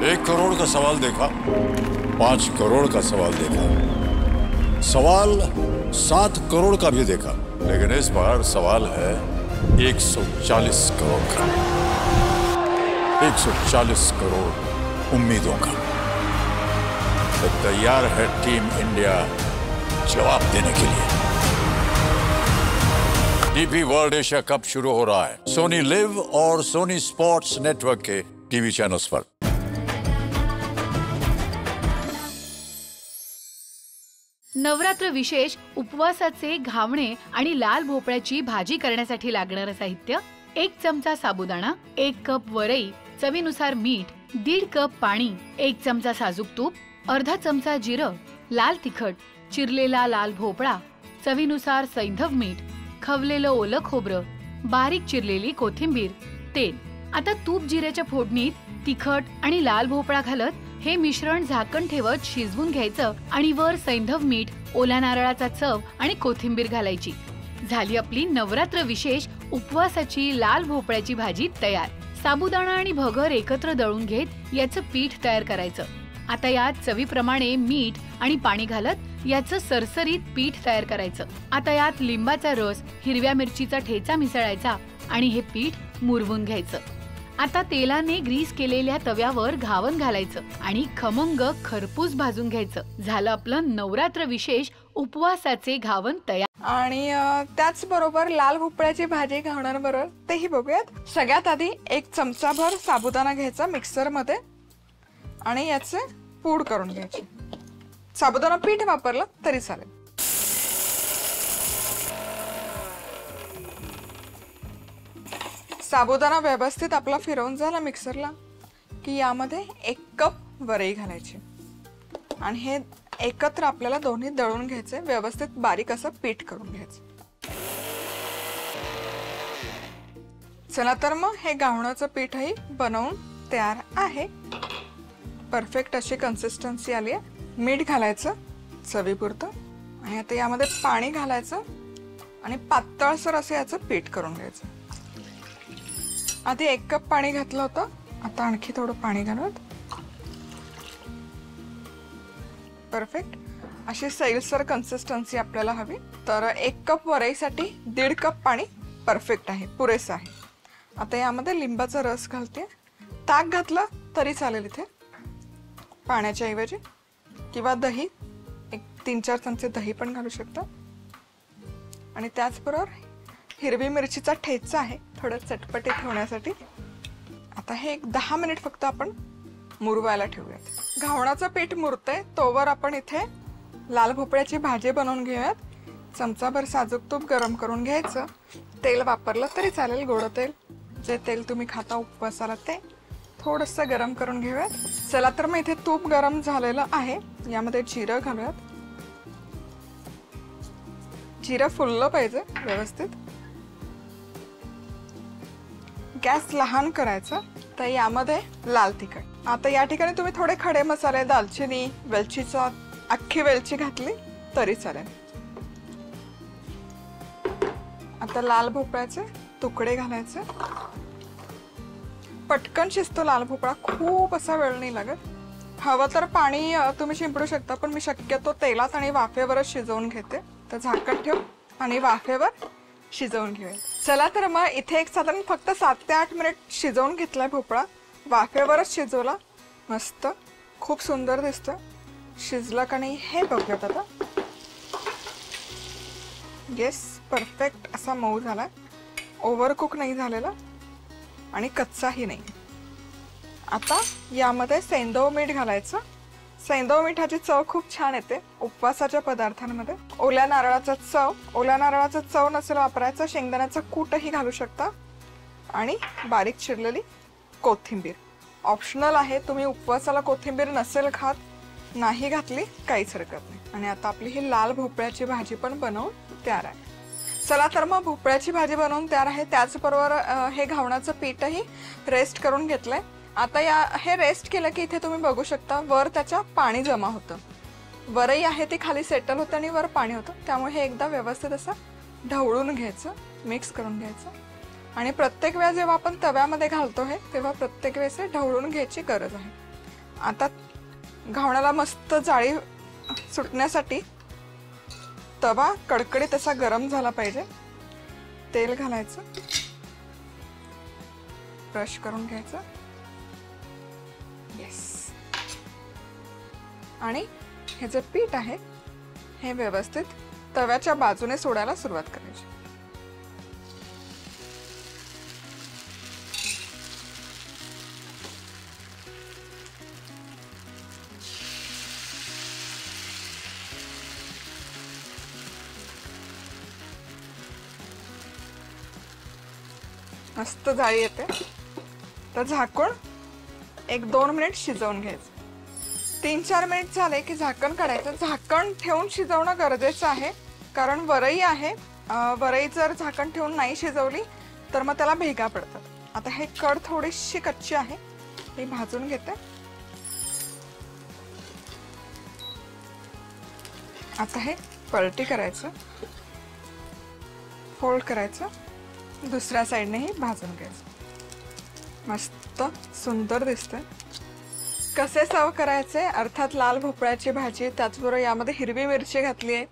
1 करोड़ का सवाल देखा, 5 करोड़ का सवाल देखा, सवाल 7 करोड़ का भी देखा, लेकिन इस बार सवाल है 140 करोड़ का। 140 करोड़ उम्मीदों का। तो तैयार है टीम इंडिया जवाब देने के लिए। डीपी वर्ल्ड एशिया कप शुरू हो रहा है सोनी लिव और सोनी स्पोर्ट्स नेटवर्क के टीवी चैनल्स पर। नवरात्र विशेष उपवासाचे घावणे आणि लाल भोपळ्याची भाजी करण्यासाठी लागणारं साहित्य: 1 चमचा साबुदाणा, 1 कप वरई, चवीनुसार मीठ, 1.5 कप पाणी, 1 चमचा साजूक तूप, अर्धा चमचा जिरं, लाल तिखट, चिरलेला लाल भोपळा, चवीनुसार सैंधव मीठ, खवलेलं ओलं खोबरं, बारीक चिरलेली कोथिंबीर, तेल। आता तूप जिऱ्याच्या फोडणीत तिखट आणि लाल भोपळा घालत हे मिश्रण झाकण ठेवत शिजवून घ्यायचं आणि वर सैंधव मीठ, ओल्या नारळाचा चव आणि कोथिंबीर घालायची। झाली आपली नवरात्र विशेष उपवासाची लाल भोपळ्याची भाजी तयार। साबुदाणा आणि भगर एकत्र दळून घेत याचं पीठ तयार करायचं। आता यात चवीप्रमाणे मीठ आणि पाणी घालत याचं सरसरीत पीठ तयार करायचं। आता यात लिंबाचा रस, हिरव्या मिरचीचा ठेचा मिसळायचा आणि हे पीठ मुरवून घ्यायचं। आता तेलाने ग्रीस केलेल्या तव्यावर घावन घालायचं आणि खमंग खरपूस भाजून घ्यायचं। झालं आपलं नवरात्र विशेष उपवासाचे घावन तयार। आणि त्याच बरोबर लाल भोपळ्याची भाजी घावण्याबरोबर तेही बघूयात। सगळ्यात आधी 1 चमचाभर साबुदाणा घ्यायचा मिक्सर मध्ये आणि याचे पूड करून घ्यायची। साबुदाणा पीठ वापरलं तरी चालेल। साबुदाणा व्यवस्थित आपला फिरवून झाला मिक्सरला की यामध्ये 1 कप वरई घालायची आणि हे एकत्र आपल्याला दोन्ही दळून घ्यायचे, व्यवस्थित बारीक असं पीठ करून घ्यायचं। चला तर मग हे घावण्याचं पीठही बनवून तयार आहे। परफेक्ट अशी कन्सिस्टन्सी आली आहे। मीठ घालायचं चवीपुरतं आणि आता यामध्ये पाणी घालायचं आणि पातळसर असं याचं पीठ करून घ्यायचं। आधी 1 कप पाणी घातलं होतं, आता आणखी थोडं पाणी घालूयात। परफेक्ट अशी सैलसर कन्सिस्टन्सी आपल्याला हवी। तर 1 कप वरईसाठी 1.5 कप पाणी परफेक्ट आहे, पुरेसं आहे। आता यामध्ये लिंबाचा रस घालते, ताक घातलं तरी चालेल इथे पाण्याच्या ऐवजी, किंवा दही, 3-4 चमचे दही पण घालू शकता। आणि त्याचबरोबर हिरवी मिरचीचा ठेचा आहे थोडं चटपटीत होण्यासाठी। आता हे 10 मिनिट फक्त आपण मुरवायला ठेवूयात। घावणाचं पीठ मुरतंय तोवर आपण इथे लाल भोपळ्याची भाजी बनवून घेऊयात। चमचाभर साजूक तूप गरम करून घ्यायचं। तेल वापरलं तरी चालेल, गोड तेल, जे तेल तुम्ही खाता उपवासाला ते थोडंसं गरम करून घेऊयात। चला तर मग इथे तूप गरम झालेलं आहे, यामध्ये जिरं घालूयात। जिरं फुललं पाहिजे व्यवस्थित। गॅस लहान करायचा। तर यामध्ये लाल तिखट, आता या ठिकाणी तुम्ही थोडे खडे मसाले, दालचिनी, वेलचीचा अख्खी वेलची घातली तरी चालेल। आता लाल भोपळ्याचे तुकडे घालायचे। पटकन शिजतो लाल भोपळा, खूप असा वेळ नाही लागत। हवं तर पाणी तुम्ही शिंपडू शकता, पण मी शक्यतो तेलात आणि वाफेवरच शिजवून घेते। तर झाकण ठेव आणि वाफेवर शिजवून घेऊया। चला तर मग इथे एक साधारण फक्त 7 ते 8 मिनिट शिजवून घेतलाय भोपळा, वाफेवरच शिजवला। मस्त, खूप सुंदर दिसतं। शिजला का नाही हे बघूयात आता। येस, परफेक्ट असा मऊ झाला, ओव्हर कुक नाही झालेला आणि कच्चाही नाही। आता यामध्ये सैंधव मीठ घालायचं। सैंधव मिठाची चव खूप छान येते उपवासाच्या पदार्थांमध्ये। ओल्या नारळाचा चव नसेल वापरायचं, शेंगदाण्याचा कूटही घालू शकता आणि बारीक चिरलेली कोथिंबीर ऑप्शनल आहे। तुम्ही उपवासाला कोथिंबीर नसेल खात, नाही घातली काहीच हरकत नाही। आणि आता आपली ही लाल भोपळ्याची भाजी पण बनवून तयार आहे। चला तर मग भोपळ्याची भाजी बनवून तयार आहे। त्याचबरोबर हे घावणाचं पीठही रेस्ट करून घेतलंय। आता हे रेस्ट केलं की इथे तुम्ही बघू शकता वर त्याच्या पाणी जमा होतं। वरई आहे ती खाली सेटल होतं आणि वर पाणी होतं, त्यामुळे हे एकदा व्यवस्थित असं ढवळून घ्यायचं, मिक्स करून घ्यायचं। आणि प्रत्येक वेळा जेव्हा आपण तव्यामध्ये घालतो हे, तेव्हा प्रत्येक वेळेस ढवळून घ्यायची गरज आहे। आता घावण्याला मस्त जाळी सुटण्यासाठी तवा कडकडीत असा गरम झाला पाहिजे. तेल घालायचं, ब्रश करून घ्यायचं. येस. आणि हे जे पीठ आहे हे व्यवस्थित तव्याच्या बाजूने सोडायला सुरुवात करायची. मस्त जाळी येते. तर झाकून 1-2 मिनिट शिजवून घ्यायचं. 3-4 मिनिट झाले की झाकण काढायचं. झाकण ठेवून शिजवणं गरजेचं आहे, कारण वरई आहे. वरई जर झाकण ठेवून नाही शिजवली तर मग त्याला भेगा पडतात. आता हे कड थोडीशी कच्ची आहे, ती भाजून घेते. आता हे पलटी करायचं, फोल्ड करायचं, दुसऱ्या साईडनेही भाजून घ्यायचं. मस्त सुंदर दिसतंय. कसे सर्व करायचे? अर्थात लाल भोपळ्याची भाजी, त्याचबरोबर यामध्ये हिरवी मिरची घातली आहे,